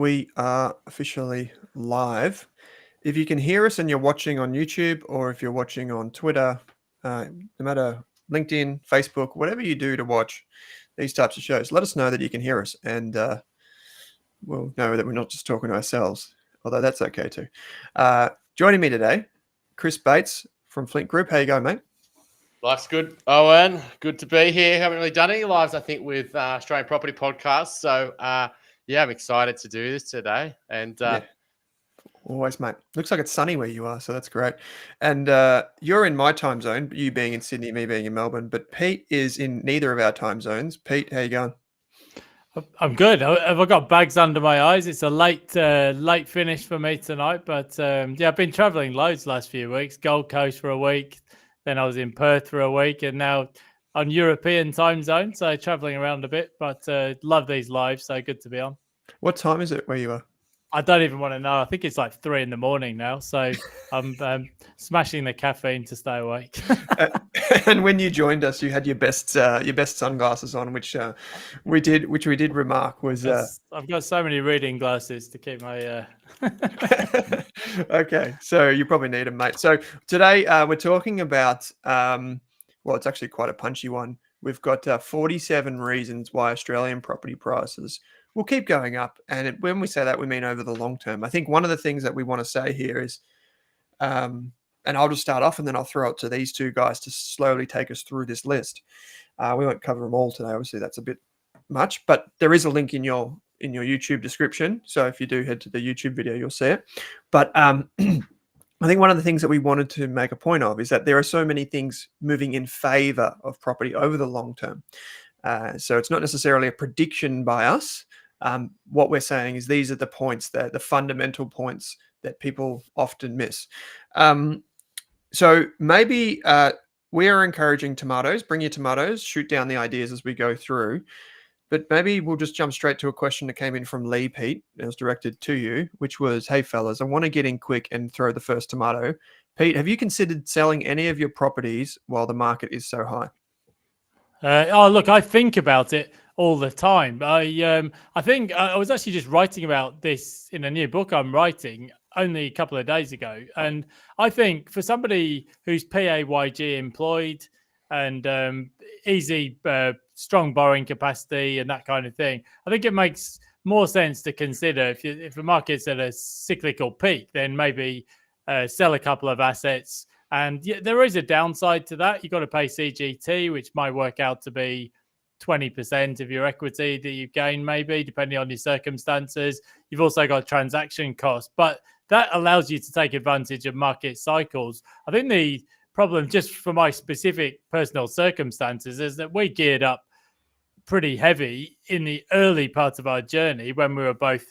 We are officially live. If you can hear us and you're watching on YouTube or if you're watching on Twitter, no matter LinkedIn, Facebook, whatever you do to watch these types of shows, let us know that you can hear us and we'll know that we're not just talking to ourselves, although that's okay too. Joining me today, Chris Bates from Flint Group. How you going, mate? Life's good, Owen. Good to be here. Haven't really done any lives, I think, with Australian Property Podcasts. So, yeah, I'm excited to do this today. And Yeah. Always, mate. Looks like it's sunny where you are, so that's great. And you're in my time zone, you being in Sydney, me being in Melbourne, but Pete is in neither of our time zones. Pete, how you going? I'm good. Have I got bags under my eyes? It's a late finish for me tonight, but yeah, I've been travelling loads last few weeks. Gold Coast for a week, then I was in Perth for a week, and now on European time zone, so travelling around a bit. But love these lives, so good to be on. What time is it where you are? I don't even want to know. I think it's like 3 a.m. now, so I'm smashing the caffeine to stay awake. And when you joined us, you had your best sunglasses on, which we did remark was. I've got so many reading glasses to keep my. Okay, so you probably need them, mate. So today we're talking about. Well, it's actually quite a punchy one. We've got 47 reasons why Australian property prices will keep going up. And when we say that, we mean over the long term. I think one of the things that we want to say here is, and I'll just start off and then I'll throw it to these two guys to slowly take us through this list. We won't cover them all today. Obviously, that's a bit much, but there is a link in your YouTube description. So if you do head to the YouTube video, you'll see it. But I think one of the things that we wanted to make a point of is that there are so many things moving in favor of property over the long term. So it's not necessarily a prediction by us. What we're saying is these are the points, the fundamental points that people often miss. So maybe we are encouraging tomatoes. Bring your tomatoes, shoot down the ideas as we go through. But maybe we'll just jump straight to a question that came in from Lee, Pete. It was directed to you, which was, hey, fellas, I want to get in quick and throw the first tomato. Pete, have you considered selling any of your properties while the market is so high? Look, I think about it all the time. I think I was actually just writing about this in a new book I'm writing only a couple of days ago. And I think for somebody who's PAYG employed and easy, strong borrowing capacity and that kind of thing, I think it makes more sense to consider if the market's at a cyclical peak, then maybe sell a couple of assets. And yeah, there is a downside to that. You've got to pay CGT, which might work out to be 20% of your equity that you gain, maybe, depending on your circumstances. You've also got transaction costs, but that allows you to take advantage of market cycles. I think the problem, just for my specific personal circumstances, is that we geared up pretty heavy in the early part of our journey when we were both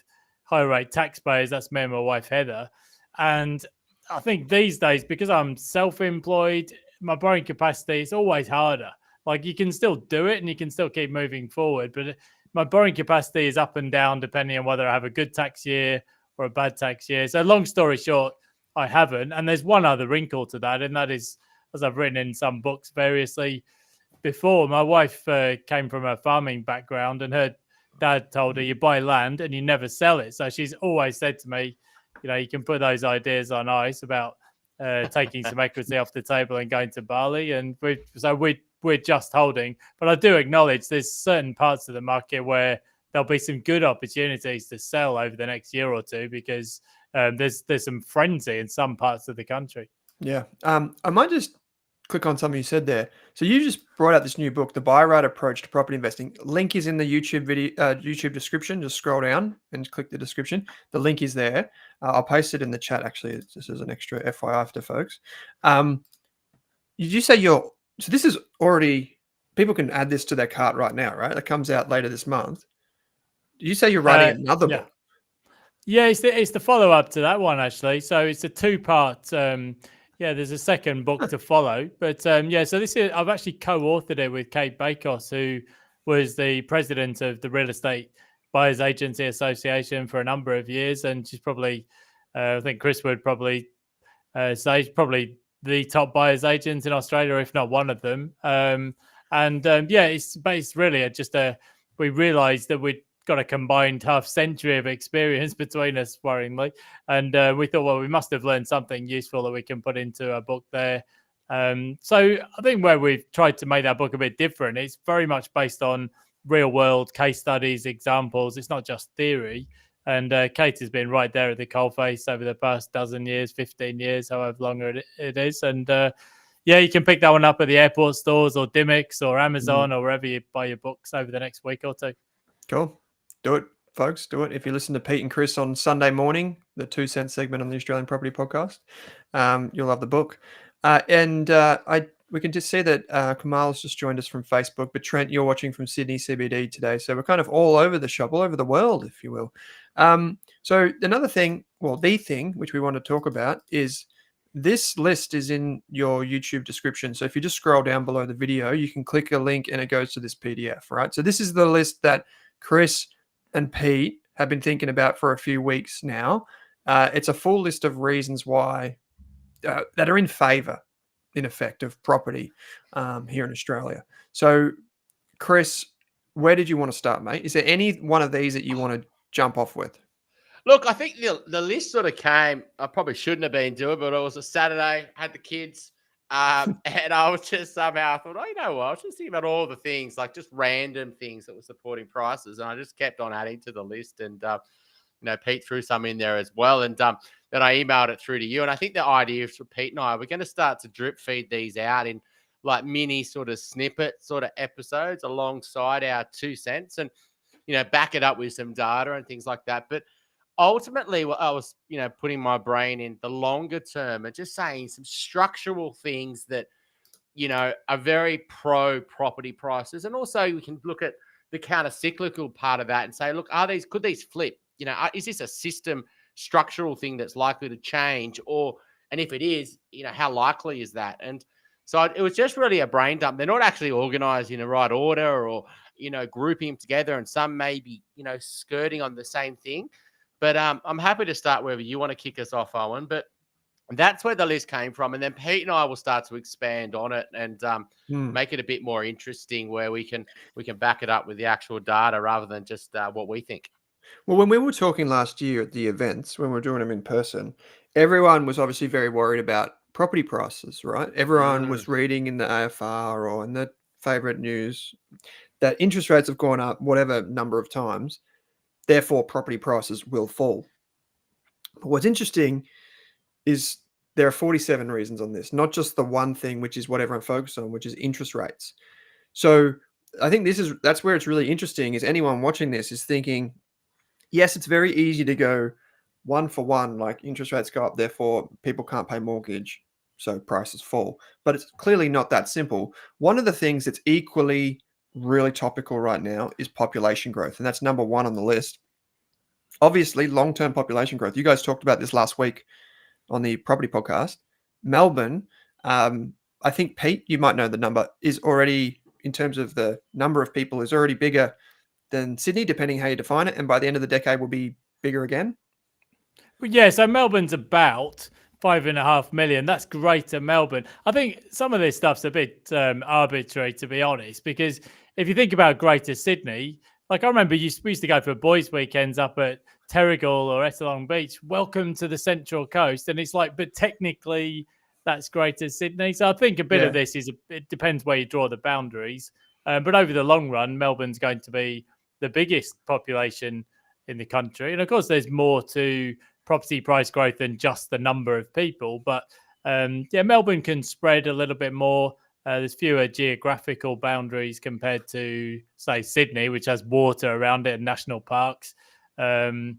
high rate taxpayers. That's me and my wife, Heather. And I think these days, because I'm self-employed, my borrowing capacity is always harder. Like you can still do it and you can still keep moving forward, but my borrowing capacity is up and down depending on whether I have a good tax year or a bad tax year. So long story short, I haven't. And there's one other wrinkle to that, and that is, as I've written in some books variously before, my wife came from a farming background and her dad told her you buy land and you never sell it. So she's always said to me, you can put those ideas on ice about taking some equity off the table and going to Bali. And we're just holding. But I do acknowledge there's certain parts of the market where there'll be some good opportunities to sell over the next year or two because there's some frenzy in some parts of the country. Yeah. I might just click on something you said there. So you just brought out this new book, The Buy Right Approach to Property Investing. Link is in the YouTube video, YouTube description. Just scroll down and click the description. The link is there. I'll paste it in the chat. Actually, this is an extra FYI for folks. Did you say so this is already, people can add this to their cart right now, right? It comes out later this month. Did you say you're writing another book? Yeah, it's the follow up to that one actually. So it's a 2-part. There's a second book to follow, but so this is, I've actually co-authored it with Kate Bakos, who was the president of the Real Estate Buyers Agency Association for a number of years, and she's probably, I think Chris would probably say, she's probably the top buyers agent in Australia, if not one of them. It's really we realised that we'd got a combined half century of experience between us, worryingly. And we thought, well, we must have learned something useful that we can put into a book there. So I think where we've tried to make that book a bit different, it's very much based on real world case studies, examples. It's not just theory. And Kate has been right there at the coalface over the past dozen years, 15 years, however long it is. And yeah, you can pick that one up at the airport stores or Dimmicks or Amazon or wherever you buy your books over the next week or two. Cool. Do it, folks. Do it. If you listen to Pete and Chris on Sunday morning, the 2 cent segment on the Australian Property Podcast, you'll love the book. We can just see that Kamal has just joined us from Facebook, but Trent, you're watching from Sydney CBD today. So we're kind of all over the shop, all over the world, if you will. So another thing, well, the thing which we want to talk about is this list is in your YouTube description. So if you just scroll down below the video, you can click a link and it goes to this PDF, right? So this is the list that Chris and Pete have been thinking about for a few weeks now. It's a full list of reasons why that are in favor, in effect, of property here in Australia. So, Chris, where did you want to start, mate? Is there any one of these that you want to jump off with? Look, I think the list sort of came. I probably shouldn't have been doing it, but it was a Saturday, had the kids, and I was just somehow I thought, oh, you know what? I was just thinking about all the things, like just random things that were supporting prices, and I just kept on adding to the list. And Pete threw some in there as well, and then I emailed it through to you. And I think the idea for Pete and I, we're going to start to drip feed these out in like mini sort of snippet sort of episodes alongside our 2 cents, and back it up with some data and things like that. But ultimately, what I was, putting my brain in the longer term and just saying some structural things that, are very pro property prices. And also we can look at the counter cyclical part of that and say, look, could these flip? Is this a system structural thing that's likely to change? And if it is, how likely is that? And so it was just really a brain dump. They're not actually organized in the right order or, grouping them together, and some may be, skirting on the same thing. But I'm happy to start wherever you want to kick us off, Owen. But that's where the list came from. And then Pete and I will start to expand on it and make it a bit more interesting, where we can back it up with the actual data rather than just what we think. Well, when we were talking last year at the events, when we were doing them in person, everyone was obviously very worried about property prices, right? Everyone was reading in the AFR or in the favorite news that interest rates have gone up whatever number of times. Therefore, property prices will fall. But what's interesting is there are 47 reasons on this, not just the one thing, which is what everyone focuses on, which is interest rates. So I think that's where it's really interesting, is anyone watching this is thinking, yes, it's very easy to go one for one, like interest rates go up, therefore people can't pay mortgage, so prices fall. But it's clearly not that simple. One of the things that's equally really topical right now is population growth, and that's number one on the list. Obviously, long-term population growth. You guys talked about this last week on the property podcast. Melbourne, I think, Pete, you might know the number, is already, in terms of the number of people, is already bigger than Sydney, depending how you define it, and by the end of the decade will be bigger again. Well, yeah, so Melbourne's about 5.5 million. That's Greater Melbourne. I think some of this stuff's a bit arbitrary, to be honest, because if you think about Greater Sydney, like I remember we used to go for boys' weekends up at Terrigal or Ettalong Beach. Welcome to the Central Coast. And it's like, but technically that's Greater Sydney. So I think a bit of this it depends where you draw the boundaries. But over the long run, Melbourne's going to be the biggest population in the country. And of course, there's more to property price growth than just the number of people. But Melbourne can spread a little bit more. There's fewer geographical boundaries compared to, say, Sydney, which has water around it and national parks and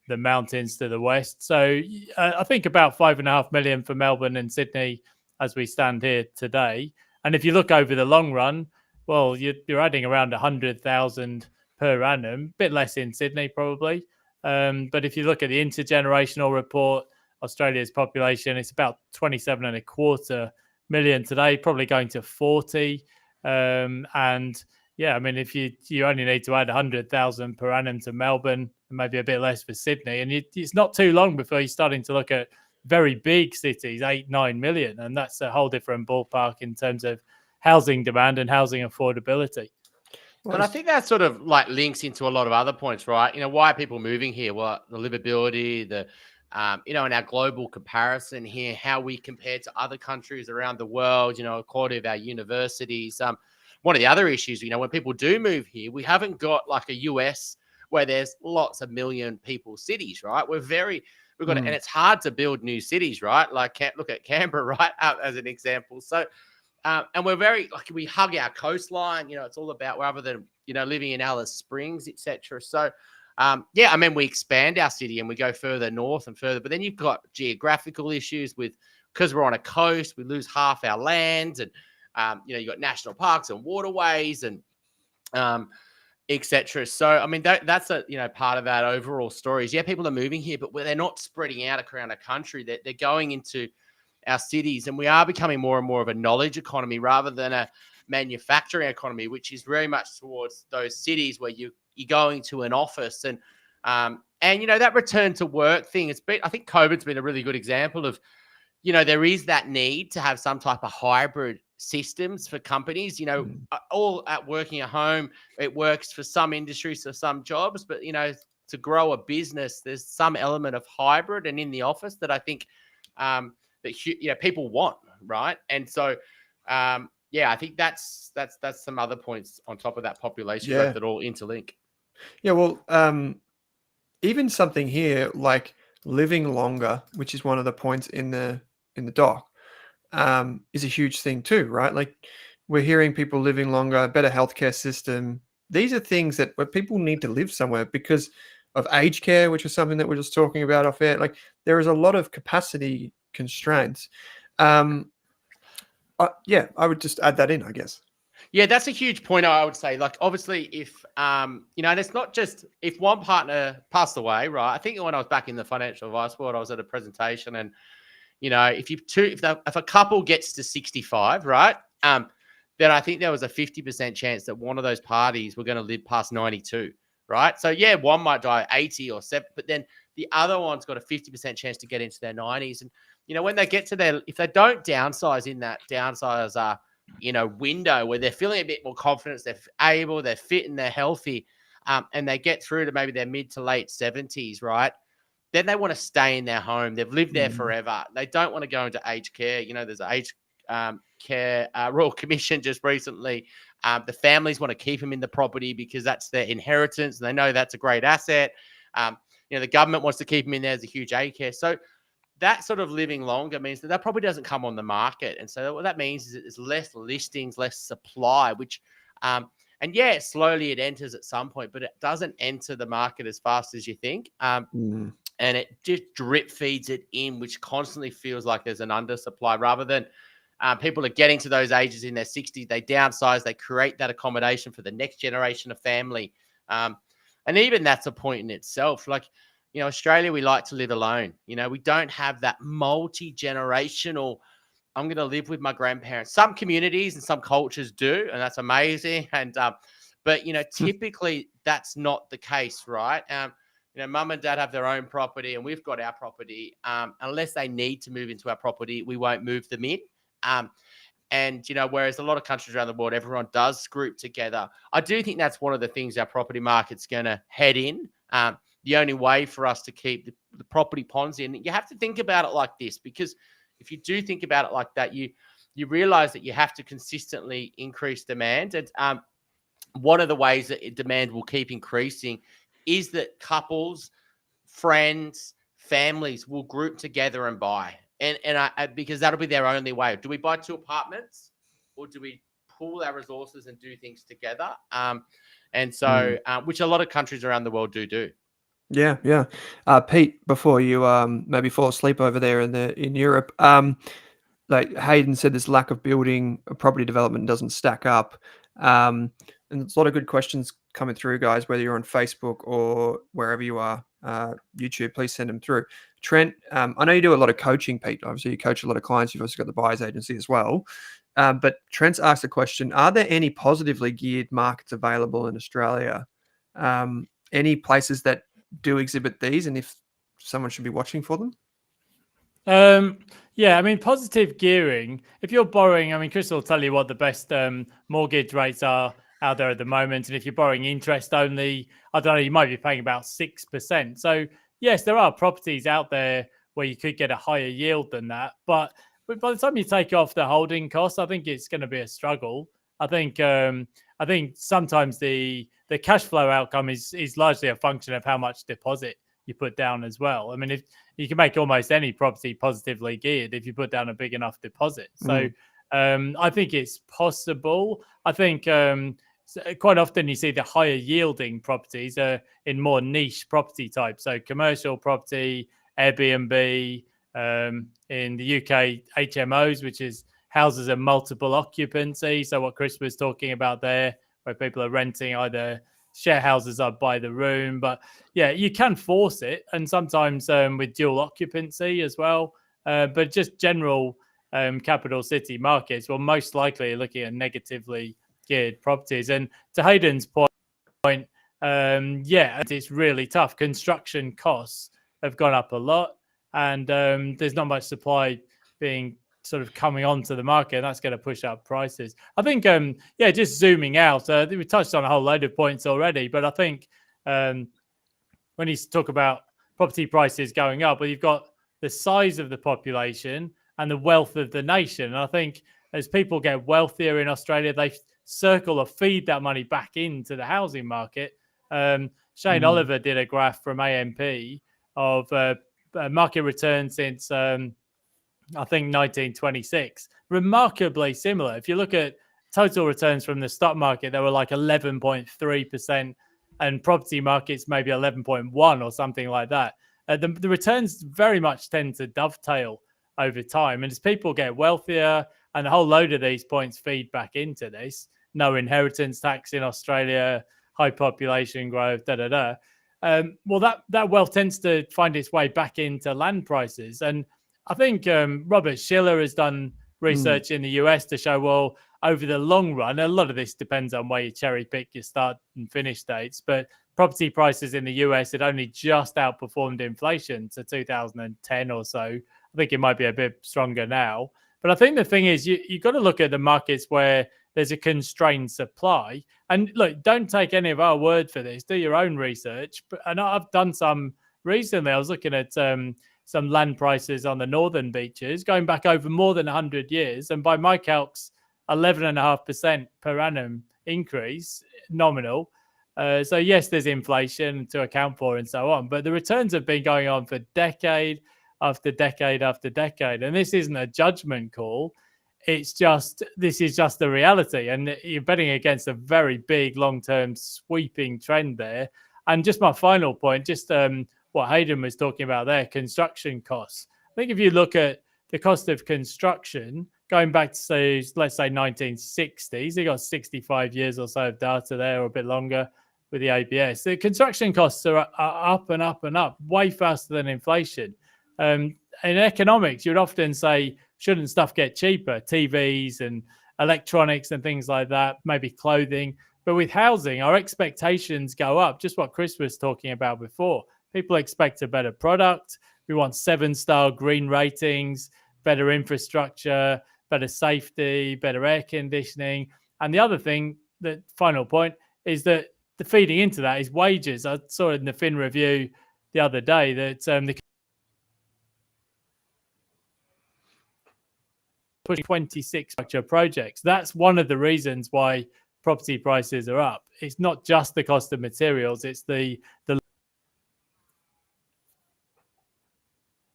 the mountains to the west. So I think about 5.5 million for Melbourne and Sydney as we stand here today. And if you look over the long run, well, you're adding around 100,000 per annum, a bit less in Sydney probably. But if you look at the Intergenerational report, Australia's population, it's about 27.25 million today, probably going to 40. And yeah, I mean, if you only need to add 100,000 per annum to Melbourne, and maybe a bit less for Sydney, and it's not too long before you're starting to look at very big cities, 8-9 million, and that's a whole different ballpark in terms of housing demand and housing affordability. And I think that sort of like links into a lot of other points, right? Why are people moving here? Well, the livability, in our global comparison here, how we compare to other countries around the world, quality of our universities. One of the other issues, when people do move here, we haven't got like a US where there's lots of million people cities, right? We've got, and it's hard to build new cities, right? Like look at Canberra, right? As an example. So, and we're very like we hug our coastline. It's all about rather than living in Alice Springs, etc. So, we expand our city and we go further north and further. But then you've got geographical issues because we're on a coast, we lose half our land, and you've got national parks and waterways and etc. So, that's a part of that overall story is people are moving here, but they're not spreading out around the country. They're going into our cities, and we are becoming more and more of a knowledge economy rather than a manufacturing economy, which is very much towards those cities where you're going to an office and that return to work thing. I think COVID's been a really good example of there is that need to have some type of hybrid systems for companies. All at working at home, it works for some industries, for some jobs, but to grow a business, there's some element of hybrid and in the office that I think that people want, right? And so, I think that's some other points on top of that population growth that all interlink. Yeah, well, even something here like living longer, which is one of the points in the doc, is a huge thing too, right? Like we're hearing people living longer, better healthcare system. These are things where people need to live somewhere because of aged care, which was something that we're just talking about off air. Like there is a lot of capacity constraints. I would just add that in, I guess. Yeah, that's a huge point. I would say, like, obviously, if it's not just if one partner passed away, right? I think when I was back in the financial advice world, I was at a presentation, and if a couple gets to 65, right? Then I think there was a 50% chance that one of those parties were going to live past 92, right? So yeah, one might die 80 or 7, but then the other one's got a 50% chance to get into their 90s, and when they get to if they don't downsize in that downsize window where they're feeling a bit more confidence, they're fit and they're healthy, and they get through to maybe their mid to late 70s, right? Then they want to stay in their home. They've lived there forever. They don't want to go into aged care. There's an aged care Royal Commission just recently. The families want to keep them in the property because that's their inheritance, and they know that's a great asset. The government wants to keep them in there as a huge aged care. So that sort of living longer means that probably doesn't come on the market. And so what that means is there's less listings, less supply, which, slowly it enters at some point, but it doesn't enter the market as fast as you think. And it just drip feeds it in, which constantly feels like there's an undersupply rather than people are getting to those ages in their 60s. They downsize, they create that accommodation for the next generation of family. And even that's a point in itself. Like, Australia, we like to live alone. We don't have that multi-generational, I'm going to live with my grandparents. Some communities and some cultures do, and that's amazing. And, but, typically that's not the case, right? Mum and dad have their own property and we've got our property. Unless they need to move into our property, we won't move them in. Whereas a lot of countries around the world, everyone does group together. I do think that's one of the things our property market's going to head in. The only way for us to keep the property ponds in, you have to think about it like this, because if you do think about it like that, you realize that you have to consistently increase demand. And one of the ways that demand will keep increasing is that couples, friends, families will group together and buy. And because that'll be their only way. Do we buy 2 apartments or do we pool our resources and do things together? Which a lot of countries around the world do. Yeah. Pete, before you maybe fall asleep over there in Europe, like Hayden said, this lack of building property development doesn't stack up. And there's a lot of good questions coming through, guys, whether you're on Facebook or wherever you are, YouTube, please send them through. Trent, I know you do a lot of coaching, Pete. Obviously, you coach a lot of clients. You've also got the buyer's agency as well. But Trent's asked a question, are there any positively geared markets available in Australia? Any places that do exhibit these, and if someone should be watching for them? Positive gearing, if you're borrowing, Chris will tell you what the best mortgage rates are out there at the moment. And if you're borrowing interest only, I don't know, you might be paying about 6%. So yes, there are properties out there where you could get a higher yield than that. But by the time you take off the holding costs, I think it's going to be a struggle. I think sometimes the cash flow outcome is largely a function of how much deposit you put down as well. I mean, if you can make almost any property positively geared if you put down a big enough deposit. So I think it's possible. I think quite often you see the higher yielding properties are in more niche property types. So commercial property, Airbnb, in the UK, HMOs, which is houses of multiple occupancy. So what Chris was talking about there, where people are renting either share houses or by the room. But yeah, you can force it. And sometimes with dual occupancy as well. But just general capital city markets, well, most likely looking at negatively geared properties. And to Hayden's point, yeah, it's really tough. Construction costs have gone up a lot. And there's not much supply being sort of coming onto the market, and that's going to push up prices. I think, yeah, just zooming out, we touched on a whole load of points already, but I think when you talk about property prices going up, well, you've got the size of the population and the wealth of the nation. And I think as people get wealthier in Australia, they circle or feed that money back into the housing market. Shane Oliver did a graph from AMP of market return since I think 1926, remarkably similar. If you look at total returns from the stock market, they were like 11.3%, and property markets maybe 11.1 or something like that. The returns very much tend to dovetail over time, and as people get wealthier, and a whole load of these points feed back into this, no inheritance tax in Australia, high population growth, well, that wealth tends to find its way back into land prices. And I think Robert Schiller has done research in the US to show, well, over the long run, a lot of this depends on where you cherry pick your start and finish dates, but property prices in the US had only just outperformed inflation to 2010 or so. I think it might be a bit stronger now. But I think the thing is, you've got to look at the markets where there's a constrained supply. And look, don't take any of our word for this. Do your own research. And I've done some recently. I was looking at some land prices on the northern beaches going back over more than 100 years. And by my calcs, 11.5% per annum increase, nominal. So yes, there's inflation to account for and so on. But the returns have been going on for decade after decade after decade. And this isn't a judgment call. This is just the reality. And you're betting against a very big long-term sweeping trend there. And just my final point, just what Hayden was talking about there, construction costs. I think if you look at the cost of construction, going back to, say, let's say 1960s, you got 65 years or so of data there, or a bit longer with the ABS. The construction costs are up and up and up, way faster than inflation. In economics, you'd often say, shouldn't stuff get cheaper? TVs and electronics and things like that, maybe clothing. But with housing, our expectations go up, just what Chris was talking about before. People expect a better product. We want 7-star green ratings, better infrastructure, better safety, better air conditioning. And the other thing, the final point, is that the feeding into that is wages. I saw in the Fin review the other day that the pushing 26 structure projects. That's one of the reasons why property prices are up. It's not just the cost of materials, it's the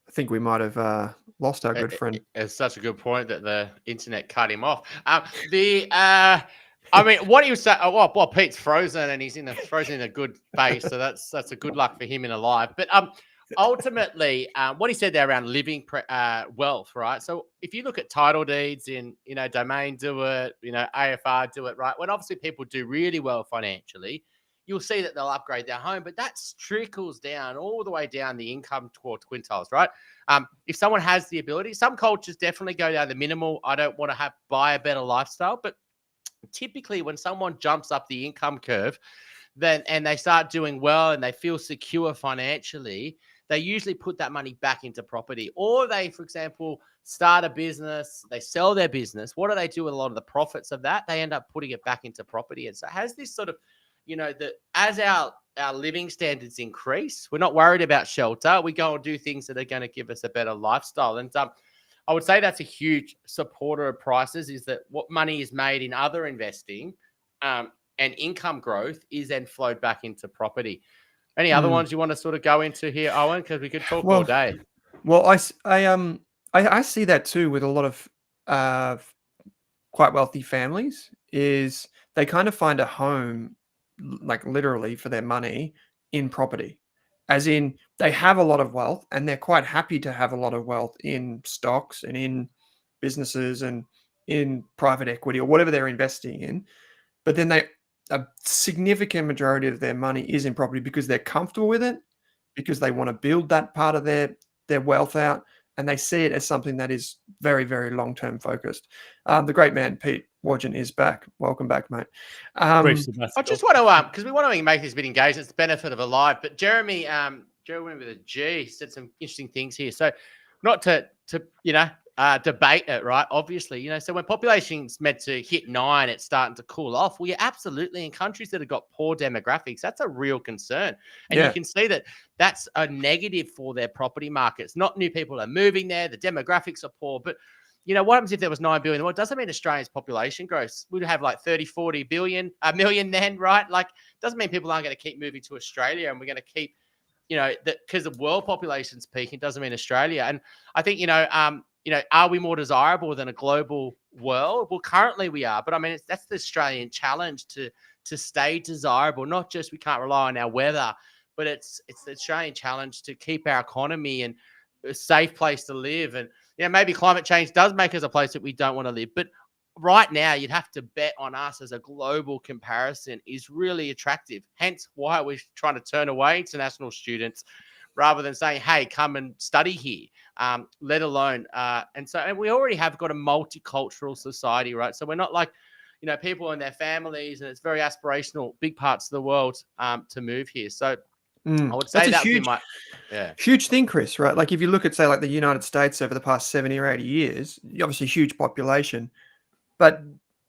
I think we might have lost our good friend. It's such a good point that the internet cut him off. I mean, what do you say? Well, Pete's frozen and he's frozen in a good base, so that's a good luck for him in a life. But ultimately, what he said there around living wealth, right? So if you look at title deeds in, Domain do it, AFR do it, right? When obviously people do really well financially, you'll see that they'll upgrade their home, but that trickles down all the way down the income towards quintiles, right? If someone has the ability, some cultures definitely go down the minimal. I don't want to buy a better lifestyle, but typically when someone jumps up the income curve, and they start doing well and they feel secure financially, they usually put that money back into property. Or they, for example, start a business, they sell their business. What do they do with a lot of the profits of that? They end up putting it back into property. And so it has this sort of, that as our living standards increase, we're not worried about shelter. We go and do things that are going to give us a better lifestyle. And I would say that's a huge supporter of prices, is that what money is made in other investing and income growth is then flowed back into property. Any other ones you want to sort of go into here, Owen? Because we could talk all day. Well, I see that too with a lot of quite wealthy families, is they kind of find a home, like literally for their money, in property. As in, they have a lot of wealth and they're quite happy to have a lot of wealth in stocks and in businesses and in private equity or whatever they're investing in. But then a significant majority of their money is in property because they're comfortable with it, because they want to build that part of their wealth out, and they see it as something that is very, very long-term focused. The great man, Pete Wargent, is back. Welcome back, mate. I just want to, because we want to make this a bit engaged. It's the benefit of a live. But Jeremy with a G said some interesting things here. So not to debate it, right? Obviously, so when population's meant to hit 9, it's starting to cool off. Well, yeah, absolutely. In countries that have got poor demographics, that's a real concern. And you can see that that's a negative for their property markets. Not new people are moving there. The demographics are poor. But, what happens if there was 9 billion? Well, it doesn't mean Australia's population grows. We'd have like 30, 40 million then, right? Like, doesn't mean people aren't going to keep moving to Australia, and we're going to keep, because the world population's peaking, doesn't mean Australia. And I think, are we more desirable than a global world? Well, currently we are, but I mean, that's the Australian challenge to stay desirable. Not just we can't rely on our weather, but it's the Australian challenge to keep our economy and a safe place to live. And maybe climate change does make us a place that we don't want to live, but right now you'd have to bet on us as a global comparison is really attractive. Hence why we're trying to turn away international students, rather than saying, hey, come and study here, let alone. And we already have got a multicultural society, right? So we're not like, people and their families, and it's very aspirational, big parts of the world to move here. So I would say that would be huge thing, Chris, right? Like if you look at, say, like the United States over the past 70 or 80 years, obviously huge population, but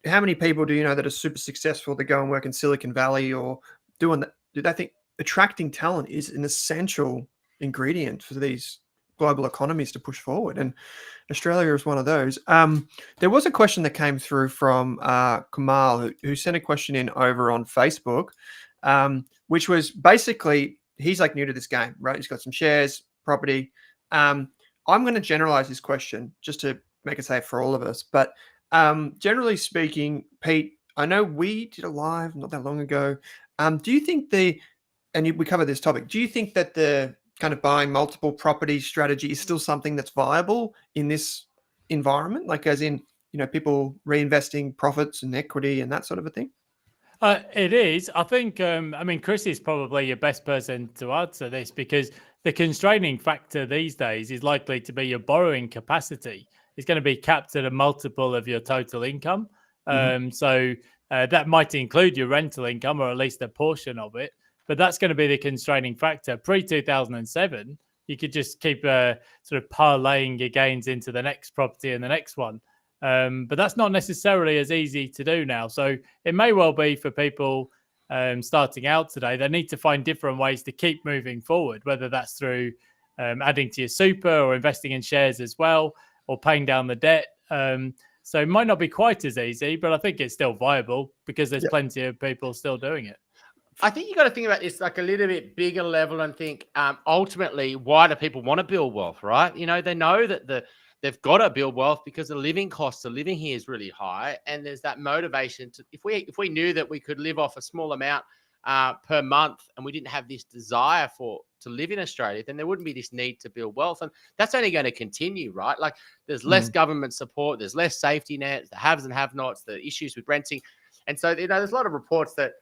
how many people do you know that are super successful that go and work in Silicon Valley or doing that? Do they think attracting talent is an essential ingredient for these global economies to push forward? And Australia is one of those. There was a question that came through from Kamal, who sent a question in over on Facebook, which was basically, he's like new to this game, right? He's got some shares, property. I'm going to generalize this question just to make it safe for all of us. But generally speaking, Pete, I know we did a live not that long ago. Do you think we covered this topic, do you think that the kind of buying multiple property strategy is still something that's viable in this environment? Like as in, people reinvesting profits and equity and that sort of a thing? It is. I think, Chris is probably your best person to answer this, because the constraining factor these days is likely to be your borrowing capacity. It's going to be capped at a multiple of your total income. So that might include your rental income, or at least a portion of it. But that's going to be the constraining factor. Pre-2007, you could just keep sort of parlaying your gains into the next property and the next one. But that's not necessarily as easy to do now. So it may well be for people starting out today, they need to find different ways to keep moving forward, whether that's through adding to your super or investing in shares as well, or paying down the debt. So it might not be quite as easy, but I think it's still viable because there's plenty of people still doing it. I think you got to think about this like a little bit bigger level and think ultimately, why do people want to build wealth, right? They know that they've got to build wealth because the living cost of living here is really high, and there's that motivation to, if we knew that we could live off a small amount per month, and we didn't have this desire to live in Australia, then there wouldn't be this need to build wealth, and that's only going to continue, right? Like there's less government support, there's less safety nets, the haves and have-nots, the issues with renting, and so there's a lot of reports that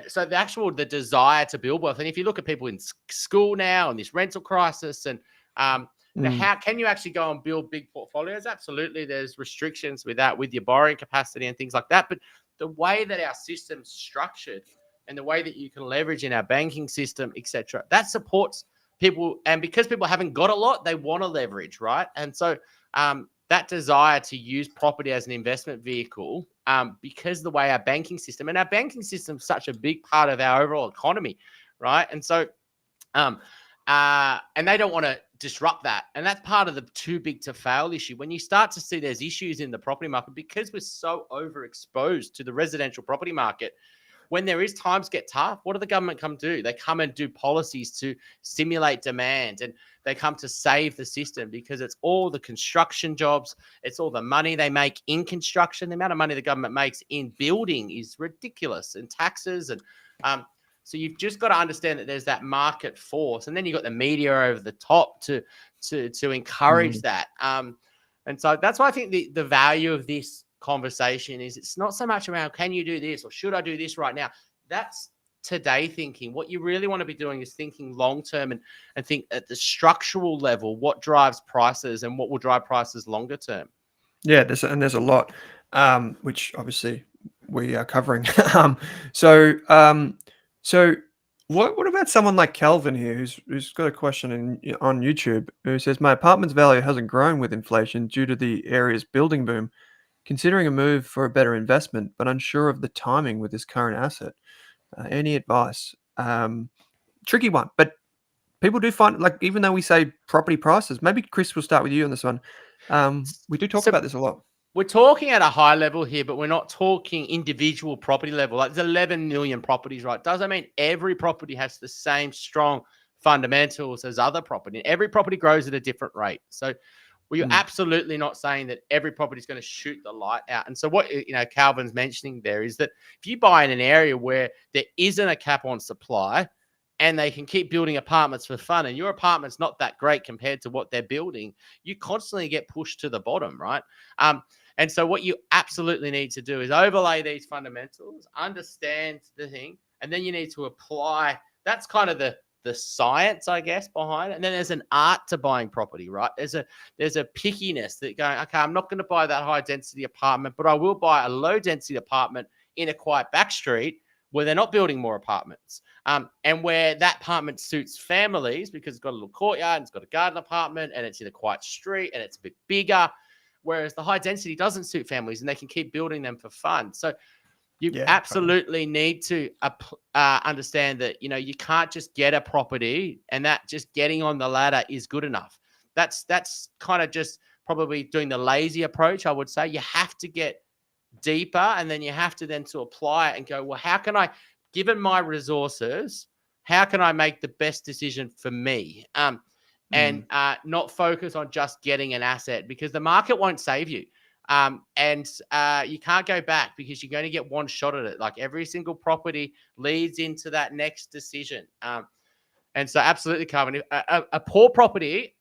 so the desire to build wealth, and if you look at people in school now and this rental crisis, and how can you actually go and build big portfolios? Absolutely, there's restrictions with that, with your borrowing capacity and things like that. But the way that our system's structured and the way that you can leverage in our banking system, etc., that supports because people haven't got a lot, they want to leverage, right? And so that desire to use property as an investment vehicle, because the way our banking system is such a big part of our overall economy, right? And so, and they don't want to disrupt that. And that's part of the too big to fail issue. When you start to see there's issues in the property market, because we're so overexposed to the residential property market, when there is times get tough, what do the government come do? They come and do policies to stimulate demand, and they come to save the system, because it's all the construction jobs. It's all the money they make in construction. The amount of money the government makes in building is ridiculous, and taxes. And so you've just got to understand that there's that market force. And then you've got the media over the top to encourage that. And so that's why I think the value of this conversation is, it's not so much around can you do this or should I do this right now. That's today thinking. What you really want to be doing is thinking long term, and think at the structural level, what drives prices and what will drive prices longer term. Yeah, there's a lot, which obviously we are covering. So what about someone like Calvin here, who's got a question on YouTube, who says, my apartment's value hasn't grown with inflation due to the area's building boom. Considering a move for a better investment, but unsure of the timing with this current asset. Any advice? Tricky one, but people do find, like, even though we say property prices, maybe Chris will start with you on this one. We do talk about this a lot. We're talking at a high level here, but we're not talking individual property level. Like, there's 11 million properties, right? Doesn't mean every property has the same strong fundamentals as other property. Every property grows at a different rate. So we're absolutely not saying that every property is going to shoot the light out. And so what, Calvin's mentioning there is that if you buy in an area where there isn't a cap on supply, and they can keep building apartments for fun, and your apartment's not that great compared to what they're building, you constantly get pushed to the bottom, right? And so what you absolutely need to do is overlay these fundamentals, understand the thing, and then you need to apply. That's kind of the science, I guess, behind it. And then there's an art to buying property, right? There's a pickiness that going, okay, I'm not going to buy that high density apartment, but I will buy a low density apartment in a quiet back street where they're not building more apartments, and where that apartment suits families because it's got a little courtyard, and it's got a garden apartment, and it's in a quiet street, and it's a bit bigger. Whereas the high density doesn't suit families, and they can keep building them for fun. So you absolutely need to understand that, you can't just get a property and that just getting on the ladder is good enough. That's kind of just probably doing the lazy approach, I would say. You have to get deeper, and then you have to then to apply it and go, well, how can I, given my resources, how can I make the best decision for me? And not focus on just getting an asset, because the market won't save you. And you can't go back, because you're going to get one shot at it. Like, every single property leads into that next decision. And so absolutely, Carmen, a poor property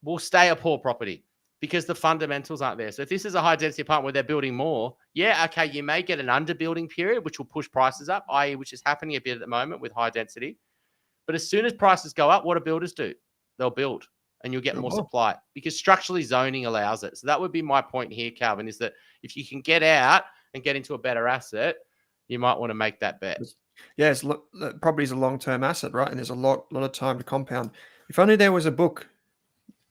will stay a poor property because the fundamentals aren't there. So if this is a high density apartment where they're building more, okay, you may get an underbuilding period, which will push prices up, i.e. which is happening a bit at the moment with high density. But as soon as prices go up, what do builders do? They'll build, and you'll get more supply, because structurally zoning allows it. So that would be my point here, Calvin, is that if you can get out and get into a better asset, you might want to make that bet. Yeah, property is a long-term asset, right? And there's a lot of time to compound. If only there was a book.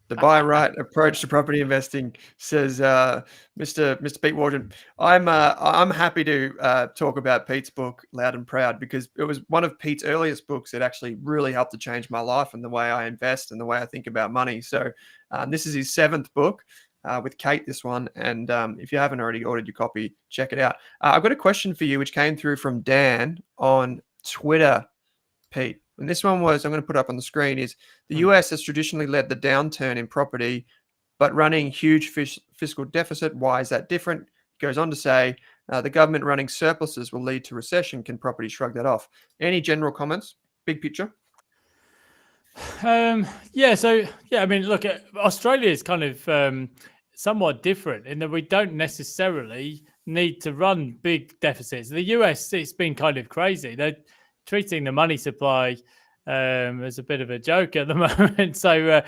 The buy right approach to property investing, says Mr. Pete Wargent. I'm happy to talk about Pete's book, Loud and Proud, because it was one of Pete's earliest books that actually really helped to change my life and the way I invest and the way I think about money. So this is his 7th book with Kate, this one. And if you haven't already ordered your copy, check it out. I've got a question for you, which came through from Dan on Twitter, Pete. And this one was, I'm going to put up on the screen, is the US has traditionally led the downturn in property, but running huge fiscal deficit. Why is that different? It goes on to say, the government running surpluses will lead to recession. Can property shrug that off? Any general comments? Big picture? I mean, look, Australia is kind of somewhat different in that we don't necessarily need to run big deficits. The US, it's been kind of crazy. They're treating the money supply as a bit of a joke at the moment. So,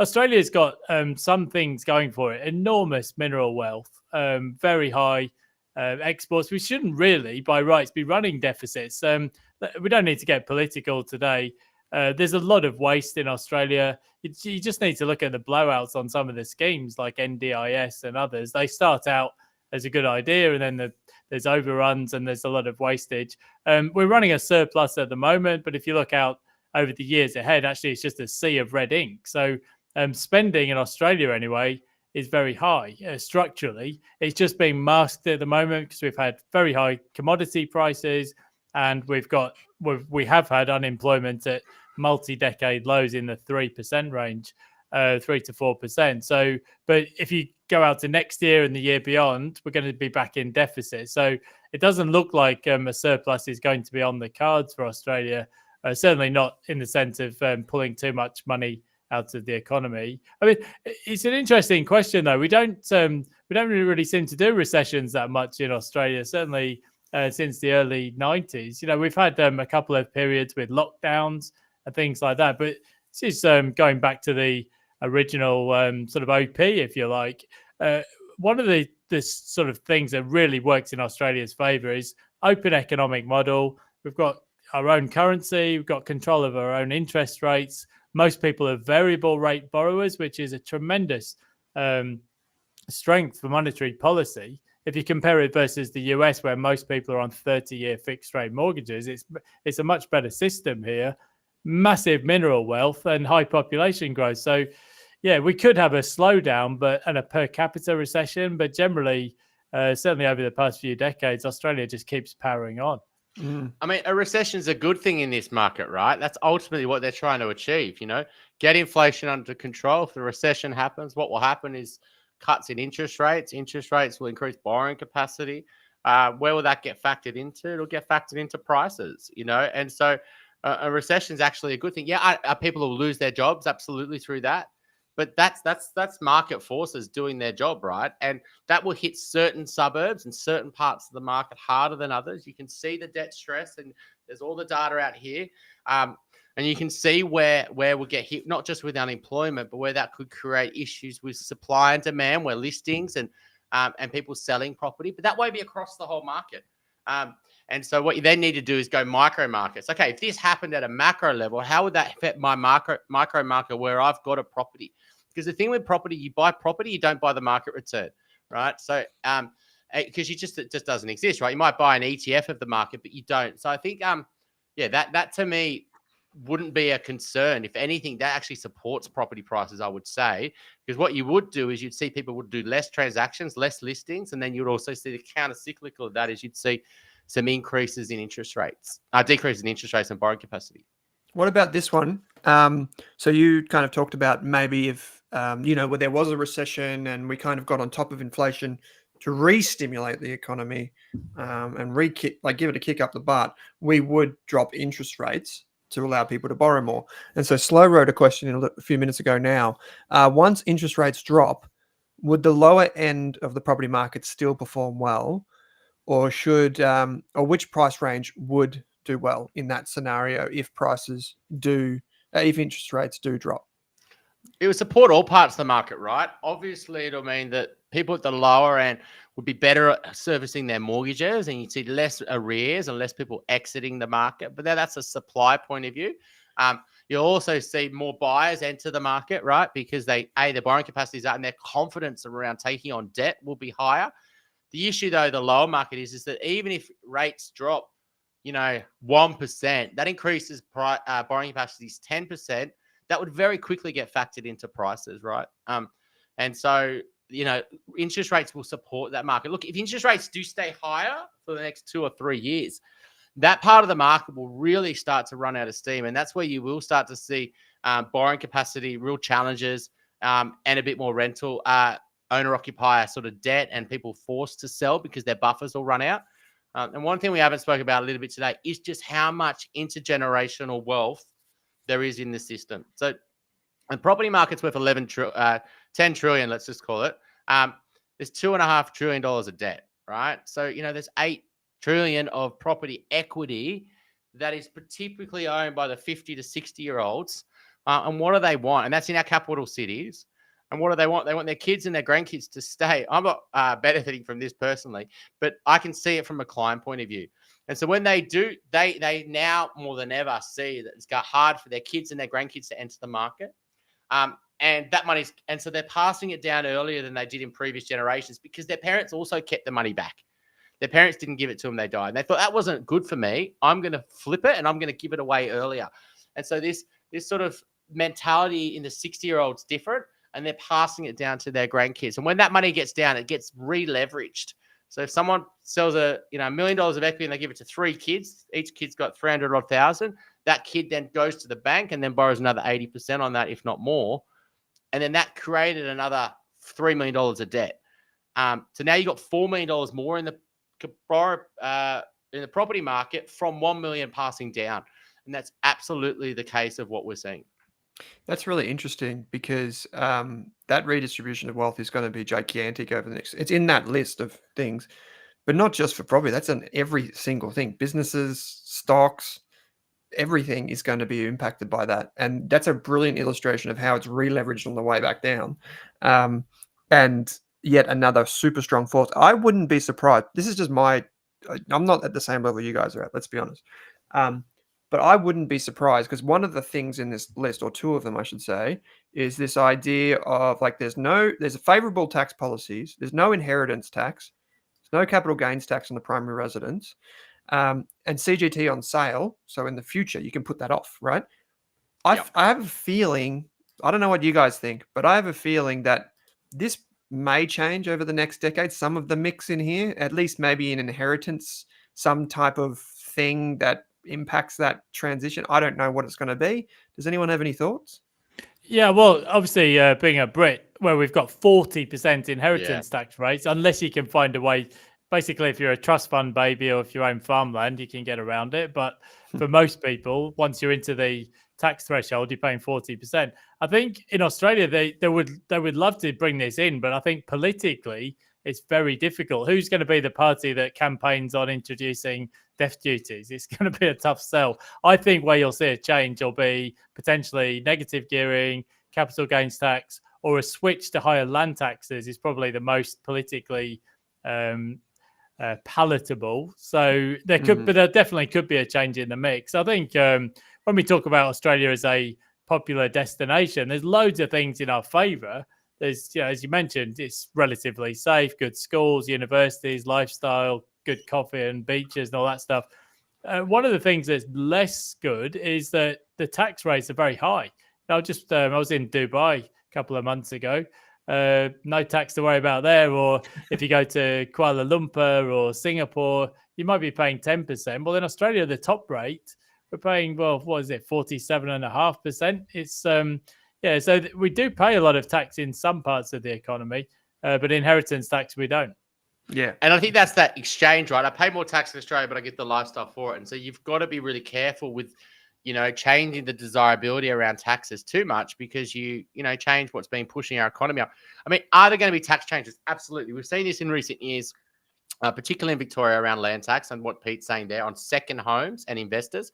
Australia's got some things going for it. Enormous mineral wealth, very high exports. We shouldn't really, by rights, be running deficits. We don't need to get political today There's a lot of waste in Australia. You just need to look at the blowouts on some of the schemes like NDIS and others. They start out as a good idea, and then there's overruns and there's a lot of wastage. We're running a surplus at the moment, but if you look out over the years ahead, actually it's just a sea of red ink. So spending in Australia anyway is very high structurally. It's just being masked at the moment because we've had very high commodity prices, and we have had unemployment at multi-decade lows in the 3% range, 3 to 4%. So, but if you go out to next year and the year beyond, we're going to be back in deficit. So it doesn't look like a surplus is going to be on the cards for Australia. Certainly not in the sense of pulling too much money out of the economy. I mean, it's an interesting question though. We don't really seem to do recessions that much in Australia. Certainly since the early 90s. You know, we've had a couple of periods with lockdowns and things like that, but this is going back to the original sort of OP, if you like. One of the sort of things that really works in Australia's favour is open economic model. We've got our own currency, we've got control of our own interest rates. Most people are variable rate borrowers, which is a tremendous strength for monetary policy. If you compare it versus the US, where most people are on 30-year fixed rate mortgages, it's a much better system here. Massive mineral wealth and high population growth. So, yeah, we could have a slowdown, and a per capita recession, but generally, certainly over the past few decades, Australia just keeps powering on. I mean, a recession is a good thing in this market, right? That's ultimately what they're trying to achieve, you know, get inflation under control. If the recession happens, what will happen is cuts in interest rates. Interest rates will increase borrowing capacity. Where will that get factored into? It'll get factored into prices, you know, and so a recession is actually a good thing. Yeah, people will lose their jobs absolutely through that, but that's market forces doing their job, right? And that will hit certain suburbs and certain parts of the market harder than others. You can see the debt stress, and there's all the data out here. And you can see where we'll get hit, not just with unemployment, but where that could create issues with supply and demand, where listings and people selling property, but that won't be across the whole market. And so what you then need to do is go micro markets. Okay, if this happened at a macro level, how would that affect my micro market where I've got a property? Because the thing with property, you buy property, you don't buy the market return, right? So because it just doesn't exist, right? You might buy an ETF of the market, but you don't. So I think that to me wouldn't be a concern. If anything, that actually supports property prices, I would say, because what you would do is you'd see people would do less transactions, less listings, and then you'd also see the counter-cyclical of that is you'd see some increases in interest rates, decreases in interest rates and borrowing capacity. What about this one? So you kind of talked about maybe if, where there was a recession and we kind of got on top of inflation to re-stimulate the economy and give it a kick up the butt, we would drop interest rates to allow people to borrow more. And so Slow wrote a question a few minutes ago now. Once interest rates drop, would the lower end of the property market still perform well? Or which price range would do well in that scenario if if interest rates do drop? It would support all parts of the market, right? Obviously, it'll mean that people at the lower end would be better at servicing their mortgages, and you'd see less arrears and less people exiting the market. But that's a supply point of view. You'll also see more buyers enter the market, right? Because their borrowing capacity is up and their confidence around taking on debt will be higher. The issue, though, the lower market is that even if rates drop, 1%, that increases borrowing capacities 10%. That would very quickly get factored into prices, right? And so, interest rates will support that market. Look, if interest rates do stay higher for the next 2 or 3 years, that part of the market will really start to run out of steam. And that's where you will start to see borrowing capacity, real challenges, and a bit more rental owner-occupier sort of debt and people forced to sell because their buffers will run out. And one thing we haven't spoken about a little bit today is just how much intergenerational wealth there is in the system. So the property market's worth 10 trillion, let's just call it. There's $2.5 trillion of debt, right? So, there's 8 trillion of property equity that is typically owned by the 50 to 60-year-olds. And what do they want? And that's in our capital cities. And what do they want? They want their kids and their grandkids to stay. I'm not benefiting from this personally, but I can see it from a client point of view. And so when they do, they now more than ever see that it's got hard for their kids and their grandkids to enter the market. And that money's, and so they're passing it down earlier than they did in previous generations because their parents also kept the money back. Their parents didn't give it to them, they died. And they thought that wasn't good for me. I'm going to flip it and I'm going to give it away earlier. And so this sort of mentality in the 60-year-olds different, and they're passing it down to their grandkids. And when that money gets down, it gets re-leveraged. So if someone sells $1 million of equity and they give it to 3 kids, each kid's got 300,000, that kid then goes to the bank and then borrows another 80% on that, if not more. And then that created another $3 million of debt. So now you've got $4 million more in the property market from 1 million passing down. And that's absolutely the case of what we're seeing. That's really interesting because that redistribution of wealth is going to be gigantic over the next. It's in that list of things, but not just for property. That's on every single thing. Businesses, stocks, everything is going to be impacted by that. And that's a brilliant illustration of how it's re-leveraged on the way back down. And yet another super strong force. I wouldn't be surprised. This is just I'm not at the same level you guys are at, let's be honest. But I wouldn't be surprised because one of the things in this list, or two of them, I should say, is this idea of like there's a favorable tax policies, there's no inheritance tax, there's no capital gains tax on the primary residence, and CGT on sale. So in the future, you can put that off, right? I have a feeling, I don't know what you guys think, but I have a feeling that this may change over the next decade. Some of the mix in here, at least maybe in inheritance, some type of thing that impacts that transition. I don't know what it's going to be. Does anyone have any thoughts? Yeah, well, obviously, being a Brit, where we've got 40% inheritance tax rates, unless you can find a way. Basically, if you're a trust fund baby or if you own farmland, you can get around it. But for most people, once you're into the tax threshold, you're paying 40%. I think in Australia, they would love to bring this in, but I think politically, it's very difficult. Who's going to be the party that campaigns on introducing death duties? It's going to be a tough sell. I think where you'll see a change will be potentially negative gearing, capital gains tax, or a switch to higher land taxes is probably the most politically palatable. So there could, but there definitely could be a change in the mix. I think when we talk about Australia as a popular destination, there's loads of things in our favour. There's, as you mentioned, it's relatively safe, good schools, universities, lifestyle, good coffee and beaches and all that stuff. One of the things that's less good is that the tax rates are very high. I was in Dubai a couple of months ago. No tax to worry about there. Or if you go to Kuala Lumpur or Singapore, you might be paying 10%. Well, in Australia, the top rate, we're paying, what is it, 47.5%. It's so we do pay a lot of tax in some parts of the economy, but inheritance tax we don't. Yeah. And I think that's that exchange, right? I pay more tax in Australia, but I get the lifestyle for it. And so you've got to be really careful with, changing the desirability around taxes too much because you change what's been pushing our economy up. I mean, are there going to be tax changes? Absolutely. We've seen this in recent years, particularly in Victoria around land tax and what Pete's saying there on second homes and investors.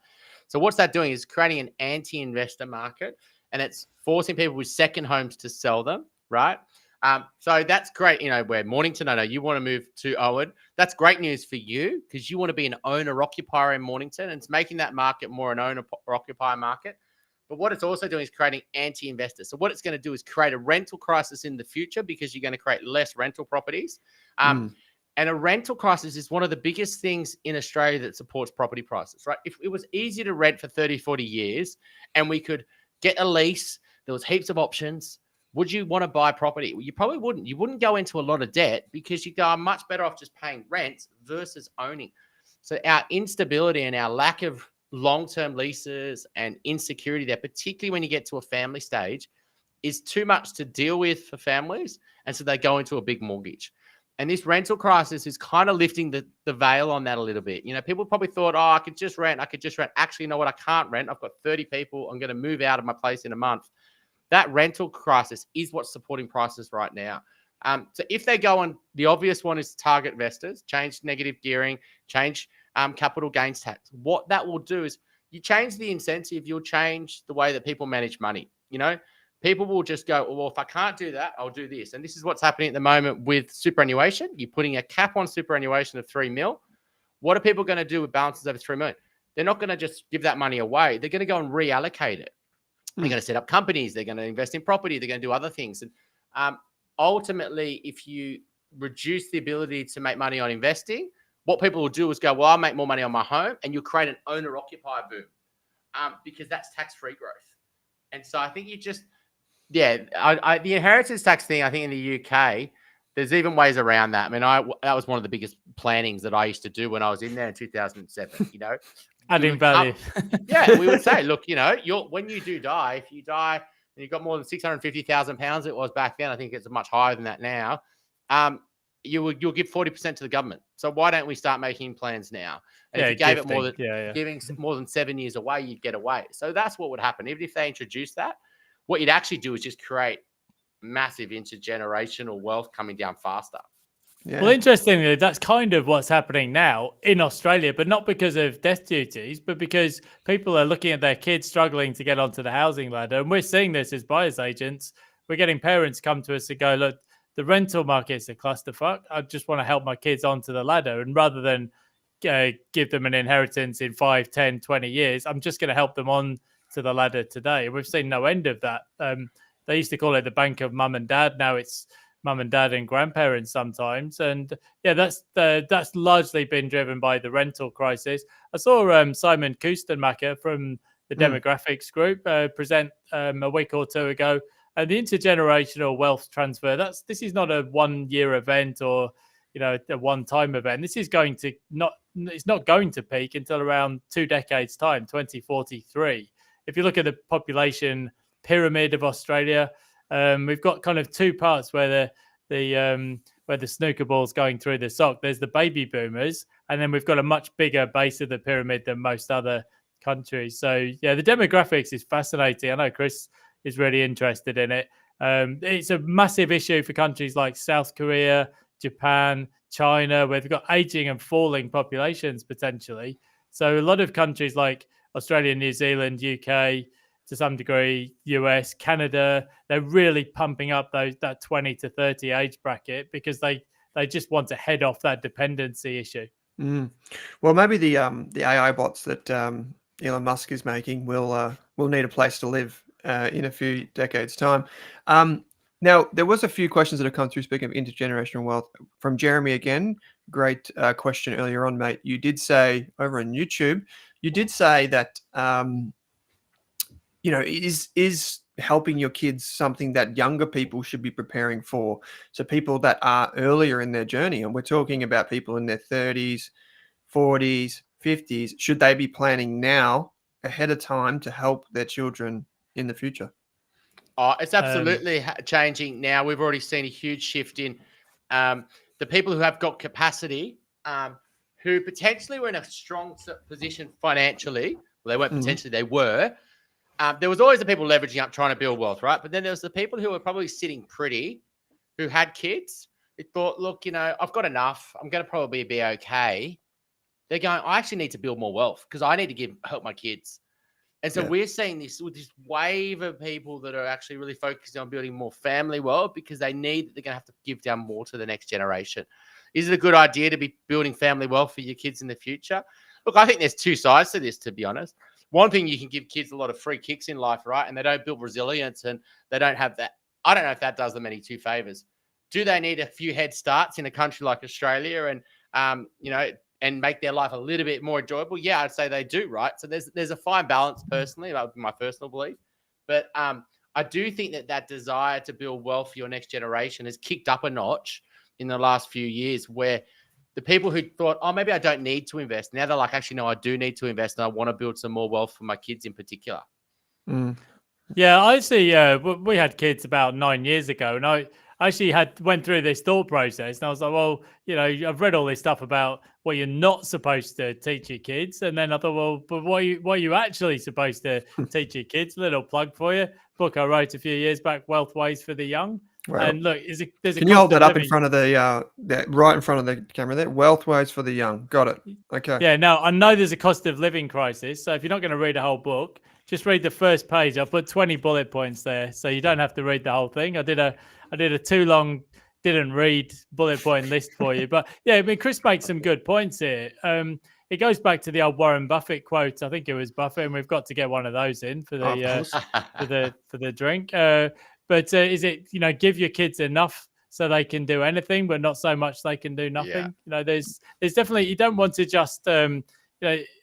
So what's that doing is creating an anti-investor market, and it's forcing people with second homes to sell them, right? So that's great. Where Mornington, I know you want to move to Owen. That's great news for you because you want to be an owner-occupier in Mornington, and it's making that market more an owner-occupier market. But what it's also doing is creating anti-investors. So what it's going to do is create a rental crisis in the future because you're going to create less rental properties. And a rental crisis is one of the biggest things in Australia that supports property prices, right? If it was easy to rent for 30, 40 years and we could get a lease, there was heaps of options, would you want to buy property? Well, you probably wouldn't. You wouldn't go into a lot of debt because you go, I'm much better off just paying rent versus owning. So our instability and our lack of long-term leases and insecurity there, particularly when you get to a family stage, is too much to deal with for families. And so they go into a big mortgage. And this rental crisis is kind of lifting the veil on that a little bit. People probably thought, I could just rent. Actually, you know what? I can't rent. I've got 30 people. I'm going to move out of my place in a month. That rental crisis is what's supporting prices right now. So if they go on, the obvious one is target investors, change negative gearing, change capital gains tax. What that will do is you change the incentive, you'll change the way that people manage money. people will just go, well, if I can't do that, I'll do this. And this is what's happening at the moment with superannuation. You're putting a cap on superannuation of 3 mil. What are people going to do with balances over 3 million? They're not going to just give that money away. They're going to go and reallocate it. They're going to set up companies. They're going to invest in property. They're going to do other things. And ultimately, if you reduce the ability to make money on investing, what people will do is go, well, I'll make more money on my home, and you'll create an owner-occupier boom because that's tax-free growth. And so I think you just, the inheritance tax thing, I think in the UK, there's even ways around that. I mean, that was one of the biggest plannings that I used to do when I was in there in 2007, Adding value. We would say, look, when you do die, if you die and you've got more than £650,000, it was back then, I think it's much higher than that now, you'll give 40% to the government. So why don't we start making plans now? And if you gave it giving more than 7 years away, you'd get away. So that's what would happen. Even if they introduce that, what you'd actually do is just create massive intergenerational wealth coming down faster. Yeah. Well, interestingly, that's kind of what's happening now in Australia, but not because of death duties, but because people are looking at their kids struggling to get onto the housing ladder. And we're seeing this as buyer's agents. We're getting parents come to us and go, look, the rental market's a clusterfuck. I just want to help my kids onto the ladder. And rather than give them an inheritance in 5, 10, 20 years, I'm just going to help them on to the ladder today. And we've seen no end of that. They used to call it the bank of mum and dad. Now it's mum and dad and grandparents sometimes. And that's largely been driven by the rental crisis. I saw Simon Kustenmacher from the Demographics Group present a week or two ago. And the intergenerational wealth transfer, this is not a 1 year event or a one-time event. This is it's not going to peak until around 2 decades time, 2043. If you look at the population pyramid of Australia, we've got kind of 2 parts where the snooker ball's going through the sock. There's the baby boomers, and then we've got a much bigger base of the pyramid than most other countries. So the demographics is fascinating. I know Chris is really interested in it. It's a massive issue for countries like South Korea, Japan, China, where they've got aging and falling populations potentially. So a lot of countries like Australia, New Zealand, UK, to some degree, US, Canada, they're really pumping up that 20 to 30 age bracket because they just want to head off that dependency issue. Well, maybe the AI bots that Elon Musk is making will need a place to live in a few decades' time. Now, there was a few questions that have come through, speaking of intergenerational wealth, from Jeremy again. Great question earlier on, mate. You did say over on YouTube, that, is helping your kids something that younger people should be preparing for? So people that are earlier in their journey, and we're talking about people in their 30s, 40s, 50s, should they be planning now ahead of time to help their children in the future? Oh, it's absolutely changing now. We've already seen a huge shift in the people who have got capacity, who potentially were in a strong position financially. Well, they weren't potentially, they were. There was always the people leveraging up, trying to build wealth, right? But then there was the people who were probably sitting pretty, who had kids. They thought, look, I've got enough. I'm going to probably be okay. They're going, I actually need to build more wealth because I need to help my kids. And so we're seeing this with this wave of people that are actually really focused on building more family wealth because they're going to have to give down more to the next generation. Is it a good idea to be building family wealth for your kids in the future? Look, I think there's 2 sides to this, to be honest. One thing, you can give kids a lot of free kicks in life, right? And they don't build resilience and they don't have that. I don't know if that does them any 2 favors. Do they need a few head starts in a country like Australia and, and make their life a little bit more enjoyable? Yeah, I'd say they do, right? So there's a fine balance personally. That would be my personal belief. But I do think that desire to build wealth for your next generation has kicked up a notch in the last few years, where the people who thought, oh, maybe I don't need to invest, now they're like, actually, no, I do need to invest and I want to build some more wealth for my kids in particular. Yeah, I see. We had kids about 9 years ago, and I actually went through this thought process, and I was like, well, I've read all this stuff about what you're not supposed to teach your kids, and then I thought, well, but what are you actually supposed to teach your kids? Little plug for you. Book I wrote a few years back, Wealth Ways for the Young. Well, and look, can you hold that up in front of the right in front of the camera there? Wealth Ways for the Young. Got it. Okay. Yeah. Now I know there's a cost of living crisis, so if you're not going to read a whole book, just read the first page. I've put 20 bullet points there, so you don't have to read the whole thing. I did a too long, didn't read bullet point list for you. But yeah, I mean, Chris makes some good points here. It goes back to the old Warren Buffett quote. I think it was Buffett, and we've got to get one of those in for the for the drink. But is it, give your kids enough so they can do anything, but not so much they can do nothing? Yeah. There's definitely, you don't want to just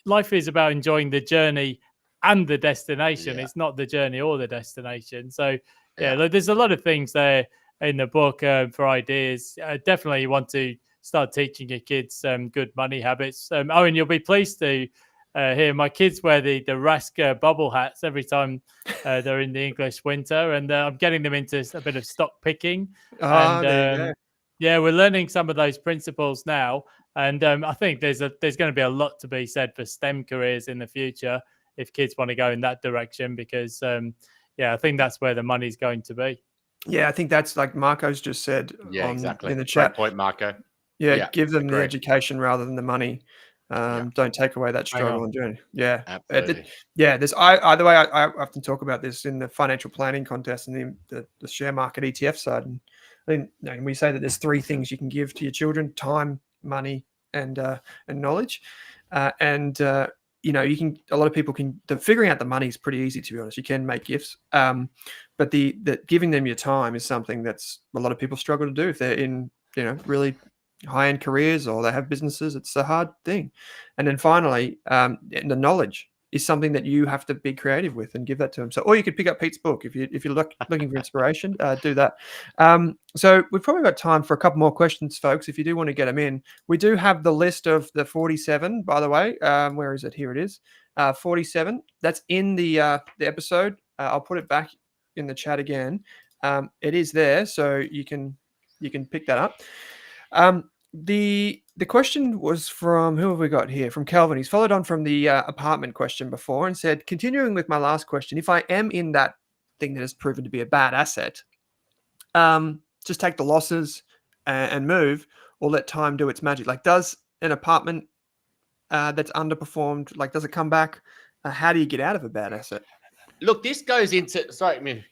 life is about enjoying the journey and the destination. Yeah. It's not the journey or the destination. So there's a lot of things there in the book for ideas. Definitely you want to start teaching your kids good money habits. Owen, you'll be pleased to hear my kids wear the Rask bubble hats every time they're in the English winter, and I'm getting them into a bit of stock picking. And we're learning some of those principles now. And I think there's going to be a lot to be said for STEM careers in the future if kids want to go in that direction, because I think that's where the money's going to be. Yeah, I think that's like Marco's just said exactly. in the chat. Great point, Marco. Yeah, give them the education rather than the money. Don't take away that struggle and journey. Yeah, absolutely. There's either way. I often talk about this in the financial planning contest and the share market ETF side. And I think we say that there's three things you can give to your children: time, money, and knowledge. You can. A lot of people can. Figuring out the money is pretty easy, to be honest. You can make gifts, but the giving them your time is something that's a lot of people struggle to do if they're in really high-end careers or they have businesses. It's a hard thing. And then finally, the knowledge is something that you have to be creative with and give that to them. So, or you could pick up Pete's book if you're looking for inspiration. Do that. So we've probably got time for a couple more questions, folks. If you do want to get them in, we do have the list of the 47. By the way, where is it? Here it is. 47. That's in the episode. I'll put it back in the chat again. It is there, so you can pick that up. The question was from, who have we got here? From Kelvin. He's followed on from the apartment question before and said, continuing with my last question, if I am in that thing that has proven to be a bad asset, just take the losses and move, or let time do its magic. Like, does an apartment that's underperformed, does it come back? How do you get out of a bad asset? Look, this goes into, sorry,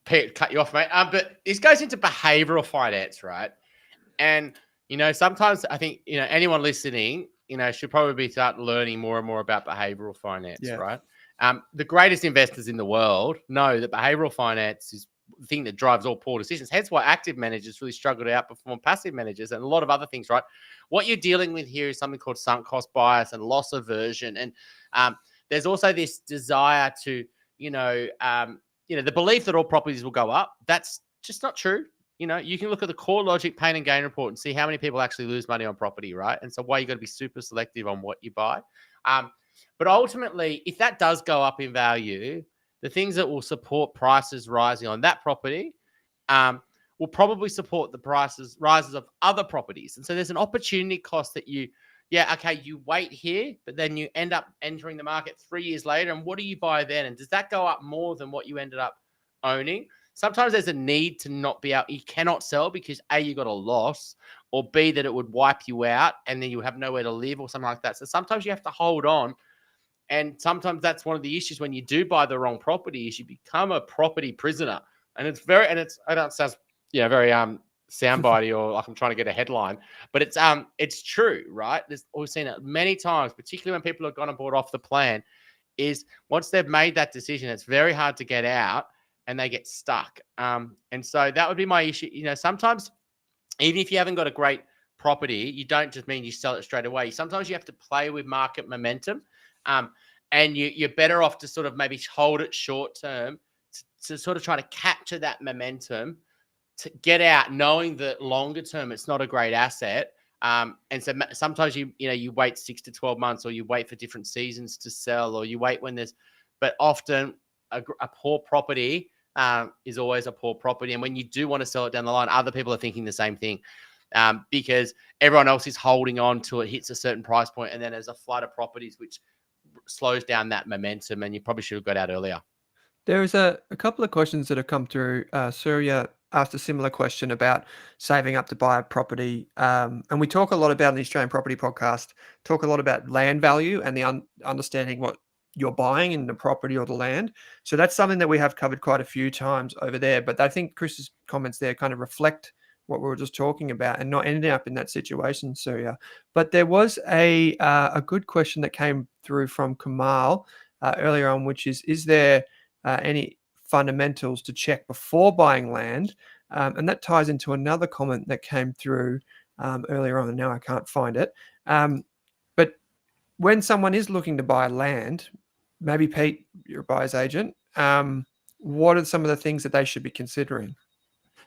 Pete, cut you off, mate. But this goes into behavioral finance, right? And, sometimes I think, anyone listening, should probably start learning more and more about behavioral finance, right? The greatest investors in the world know that behavioral finance is the thing that drives all poor decisions. Hence why active managers really struggle to outperform passive managers and a lot of other things, right? What you're dealing with here is something called sunk cost bias and loss aversion. And there's also this desire to, the belief that all properties will go up. That's just not true. You can look at the core logic pain and gain report and see how many people actually lose money on property, right? And so why you got to be super selective on what you buy. But ultimately, if that does go up in value, the things that will support prices rising on that property will probably support the rises of other properties. And so there's an opportunity cost that you wait here, but then you end up entering the market 3 years later. And what do you buy then? And does that go up more than what you ended up owning? Sometimes there's a need to not be out. You cannot sell because A, you got a loss, or B, that it would wipe you out and then you have nowhere to live or something like that. So sometimes you have to hold on. And sometimes that's one of the issues when you do buy the wrong property is you become a property prisoner. And I know it sounds very soundbitey or like I'm trying to get a headline, but it's true, right? We've seen it many times, particularly when people have gone and bought off the plan, is once they've made that decision, it's very hard to get out and they get stuck. And so that would be my issue. Sometimes even if you haven't got a great property, you don't just mean you sell it straight away. Sometimes you have to play with market momentum. And you're better off to sort of maybe hold it short term to sort of try to capture that momentum to get out, knowing that longer term it's not a great asset. And so sometimes you wait 6 to 12 months, or you wait for different seasons to sell, or you wait but often a poor property is always a poor property. And when you do want to sell it down the line, other people are thinking the same thing. Because everyone else is holding on to it, hits a certain price point, and then there's a flood of properties which slows down that momentum, and you probably should have got out earlier. There's a couple of questions that have come through. Surya asked a similar question about saving up to buy a property. And we talk a lot about in the Australian Property Podcast, talk a lot about land value and the understanding what you're buying in the property or the land. So that's something that we have covered quite a few times over there. But I think Chris's comments there kind of reflect what we were just talking about and not ending up in that situation, Surya. But there was a good question that came through from Kamal earlier on, which is there any fundamentals to check before buying land? And that ties into another comment that came through earlier on, and now I can't find it. But when someone is looking to buy land, maybe Pete, your buyer's agent, what are some of the things that they should be considering?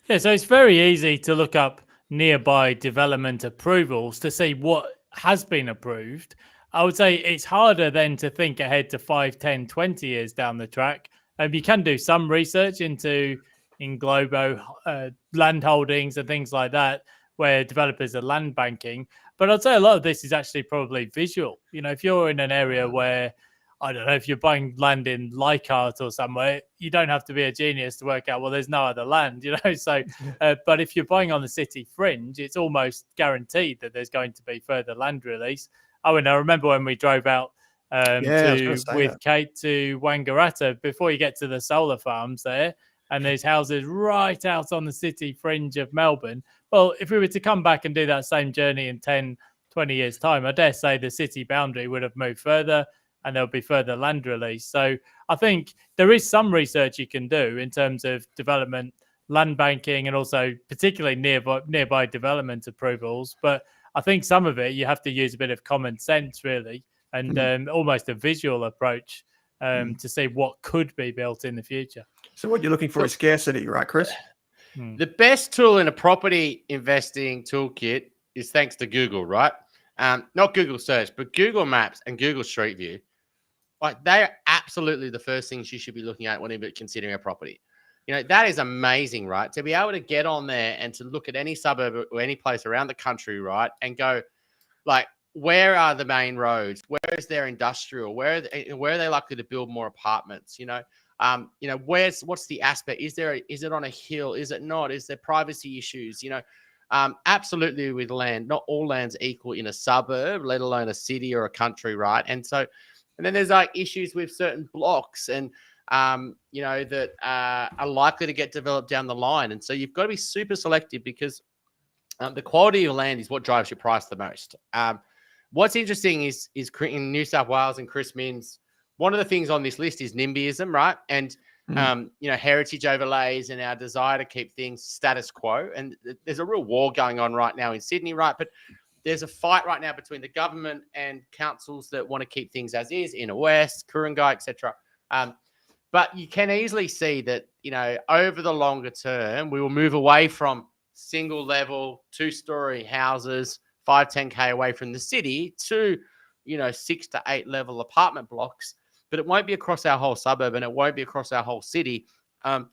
Yeah, so it's very easy to look up nearby development approvals to see what has been approved. I would say it's harder then to think ahead to 5, 10, 20 years down the track. You can do some research into in Globo land holdings and things like that, where developers are land banking. But I'd say a lot of this is actually probably visual. You know, if you're in an area where, I don't know, if you're buying land in Leichhardt or somewhere, you don't have to be a genius to work out, well, there's no other land, you know. So, but if you're buying on the city fringe, it's almost guaranteed that there's going to be further land release. Oh, and I remember when we drove out with Kate to Wangaratta, before you get to the solar farms there, and there's houses right out on the city fringe of Melbourne. Well, if we were to come back and do that same journey in 10, 20 years' time, I dare say the city boundary would have moved further and there'll be further land release. So I think there is some research you can do in terms of development, land banking, and also particularly nearby development approvals. But I think some of it you have to use a bit of common sense, really, and almost a visual approach to see what could be built in the future. So what you're looking for is scarcity, right, Chris? The best tool in a property investing toolkit is thanks to Google, right? Not Google search, but Google Maps and Google Street View. Like, they are absolutely the first things you should be looking at when you're considering a property. You know, that is amazing, right? To be able to get on there and to look at any suburb or any place around the country, right, and go, like, where are the main roads? Where is their industrial? Where are they likely to build more apartments? You know, what's the aspect? Is it on a hill? Is it not? Is there privacy issues? You know, absolutely with land, not all land's equal in a suburb, let alone a city or a country, right? And then there's like issues with certain blocks and you know, that are likely to get developed down the line. And so you've got to be super selective because the quality of your land is what drives your price the most. What's interesting is in New South Wales and Chris Minns, one of the things on this list is NIMBYism, right? And you know, heritage overlays and our desire to keep things status quo. And there's a real war going on right now in Sydney, right? But there's a fight right now between the government and councils that want to keep things as is, Inner West, Kurungai, etc. But you can easily see that, you know, over the longer term, we will move away from single level, 2-story houses, 5, 10K away from the city to, you know, 6 to 8 level apartment blocks. But it won't be across our whole suburb and it won't be across our whole city. And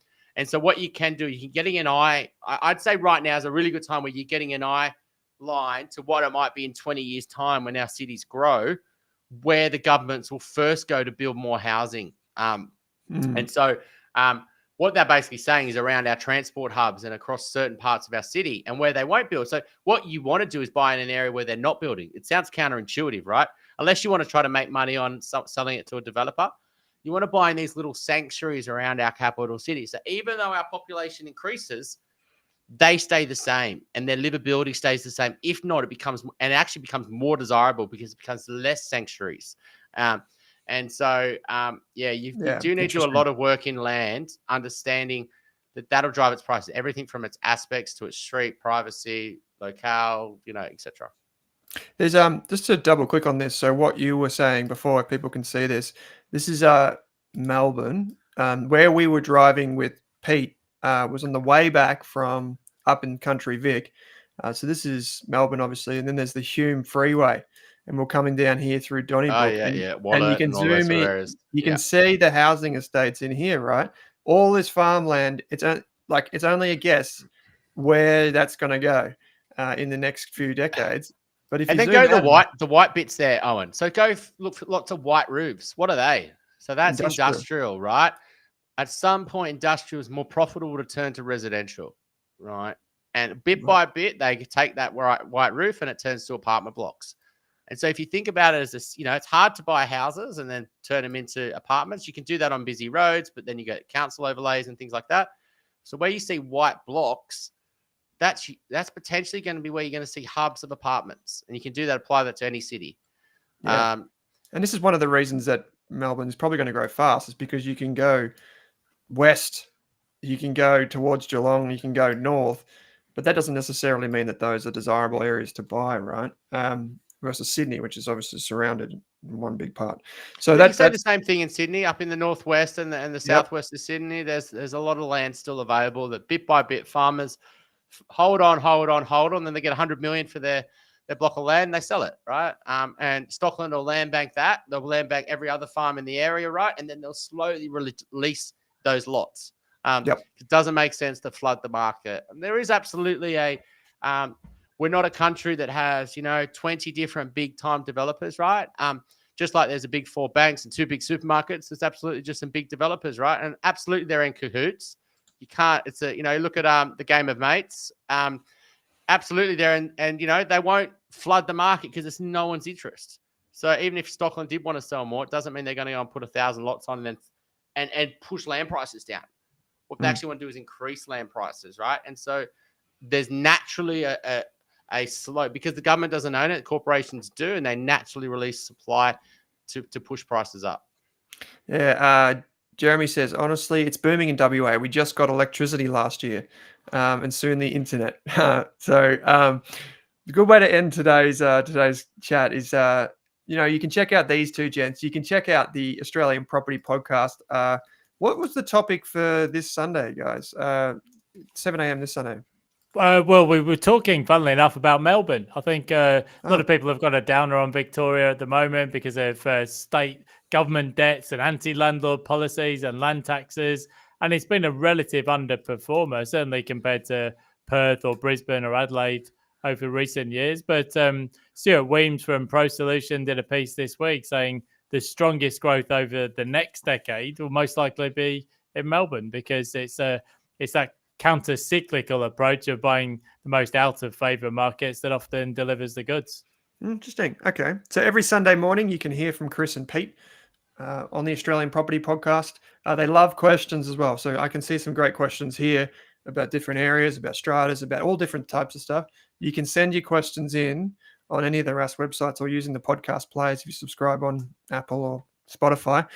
so what you can do, you can getting an eye. I'd say right now is a really good time where you're getting an eye line to what it might be in 20 years' time when our cities grow, where the governments will first go to build more housing. And so what they're basically saying is around our transport hubs and across certain parts of our city and where they won't build. So what you want to do is buy in an area where they're not building. It sounds counterintuitive, right? Unless you want to try to make money on selling it to a developer. You want to buy in these little sanctuaries around our capital cities. So even though our population increases, they stay the same and their livability stays the same. If not, it actually becomes more desirable because it becomes less sanctuaries. And so, you do need to do a lot of work in land, understanding that that'll drive its prices, everything from its aspects to its street, privacy, locale, you know, etc. There's just to double click on this. So what you were saying before, people can see this. This is Melbourne, where we were driving with Pete. Was on the way back from up in Country Vic. So this is Melbourne, obviously, and then there's the Hume Freeway, and we're coming down here through Donnybrook. And you can zoom in. You can see the housing estates in here, right? All this farmland. It's only a guess where that's going to go in the next few decades. But if then go the white bits there, Owen. So go look for lots of white roofs. What are they? So that's industrial, right? At some point, industrial is more profitable to turn to residential, right? And bit by bit, they take that white roof and it turns to apartment blocks. And so if you think about it as this, it's hard to buy houses and then turn them into apartments. You can do that on busy roads, but then you get council overlays and things like that. So where you see white blocks, that's potentially going to be where you're going to see hubs of apartments, and you can do that, apply that to any city. Yeah. And this is one of the reasons that Melbourne is probably going to grow fast, is because you can go west, you can go towards Geelong, you can go north, but that doesn't necessarily mean that those are desirable areas to buy, right? Versus Sydney, which is obviously surrounded in one big part. So that's the same thing in Sydney, up in the northwest and the southwest of Sydney. There's a lot of land still available that bit by bit farmers hold on, then they get 100 million for their block of land, and they sell it, right? And Stockland will land bank that. They'll land bank every other farm in the area, right? And then they'll slowly release those lots. It doesn't make sense to flood the market. And there is absolutely we're not a country that has, 20 different big time developers, right? Just like there's a big 4 banks and 2 big supermarkets, there's absolutely just some big developers, right? And absolutely they're in cahoots. You can't, it's look at the game of mates. Absolutely they're in, and they won't flood the market because it's no one's interest. So even if Stockland did want to sell more, it doesn't mean they're going to go and put 1,000 lots on and push land prices down. What they actually want to do is increase land prices, right? And so there's naturally a slow, because the government doesn't own it, corporations do, and they naturally release supply to push prices up. Yeah, Jeremy says, honestly, it's booming in WA. We just got electricity last year, and soon the internet. So the good way to end today's chat is, you can check out these two gents. You can check out the Australian Property Podcast. What was the topic for this Sunday, guys? 7 a.m. this Sunday. Well, we were talking, funnily enough, about Melbourne. I think a lot of people have got a downer on Victoria at the moment because of state government debts and anti-landlord policies and land taxes. And it's been a relative underperformer, certainly compared to Perth or Brisbane or Adelaide over recent years. But Stuart Weems from Pro Solution did a piece this week saying the strongest growth over the next decade will most likely be in Melbourne, because it's that counter-cyclical approach of buying the most out-of-favour markets that often delivers the goods. Interesting. Okay. So every Sunday morning you can hear from Chris and Pete on the Australian Property Podcast. They love questions as well. So I can see some great questions here about different areas, about stratas, about all different types of stuff. You can send your questions in on any of the Rask websites or using the podcast players if you subscribe on Apple or Spotify.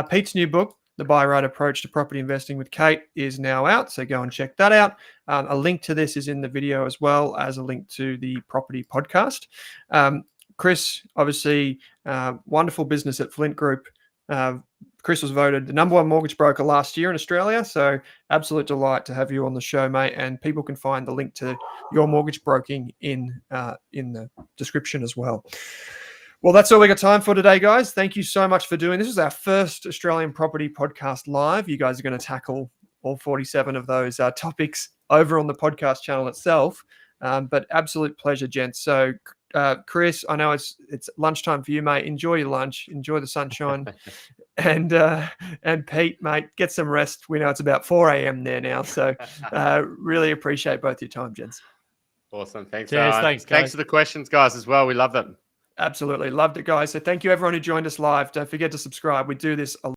Pete's new book, The Buy-Right Approach to Property Investing with Kate, is now out, so go and check that out. A link to this is in the video, as well as a link to the property podcast. Chris, obviously, wonderful business at Flint Group. Chris was voted the #1 mortgage broker last year in Australia, so absolute delight to have you on the show, mate. And people can find the link to your mortgage broking in the description as well. Well, that's all we got time for today, guys. Thank you so much for doing this. This is our first Australian Property Podcast live. You guys are going to tackle all 47 of those topics over on the podcast channel itself. But absolute pleasure, gents. So, Chris, I know it's lunchtime for you, mate. Enjoy your lunch. Enjoy the sunshine. And Pete, mate, get some rest. We know it's about 4 a.m. there now. So really appreciate both your time, gents. Awesome. Thanks, Cheers. Owen. Thanks for the questions, guys, as well. We love them. Absolutely. Loved it, guys. So thank you, everyone who joined us live. Don't forget to subscribe. We do this a